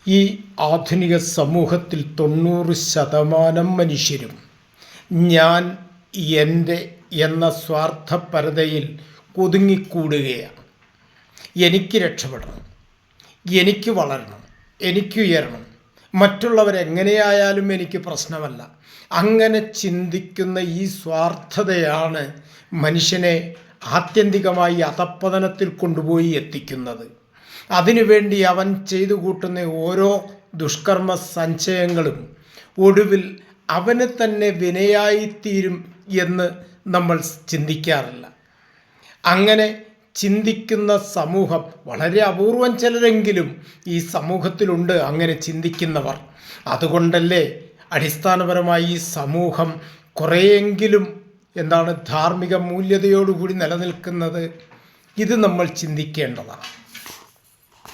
ഈ ആധുനിക സമൂഹത്തിൽ 90% മനുഷ്യരും ഞാൻ, എൻ്റെ എന്ന സ്വാർത്ഥപരതയിൽ ഒതുങ്ങിക്കൂടുകയാണ്. എനിക്ക് രക്ഷപ്പെടണം, എനിക്ക് വളരണം, എനിക്ക് ഉയരണം, മറ്റുള്ളവരെങ്ങനെയായാലും എനിക്ക് പ്രശ്നമല്ല. അങ്ങനെ ചിന്തിക്കുന്ന ഈ സ്വാർത്ഥതയാണ് മനുഷ്യനെ ആത്യന്തികമായി അധപ്പതനത്തിൽ കൊണ്ടുപോയി എത്തിക്കുന്നത്. അതിനുവേണ്ടി അവൻ ചെയ്തു കൂട്ടുന്ന ഓരോ ദുഷ്കർമ്മ സഞ്ചയങ്ങളും ഒടുവിൽ അവന് തന്നെ വിനയായിത്തീരും എന്ന് നമ്മൾ ചിന്തിക്കാറില്ല. അങ്ങനെ ചിന്തിക്കുന്ന സമൂഹം വളരെ അപൂർവം ചിലരെങ്കിലും ഈ സമൂഹത്തിലുണ്ട്, അങ്ങനെ ചിന്തിക്കുന്നവർ. അതുകൊണ്ടല്ലേ അടിസ്ഥാനപരമായി ഈ സമൂഹം കുറേയെങ്കിലും ധാർമ്മിക മൂല്യതയോടുകൂടി നിലനിൽക്കുന്നത്. ഇത് നമ്മൾ ചിന്തിക്കേണ്ടതാണ്.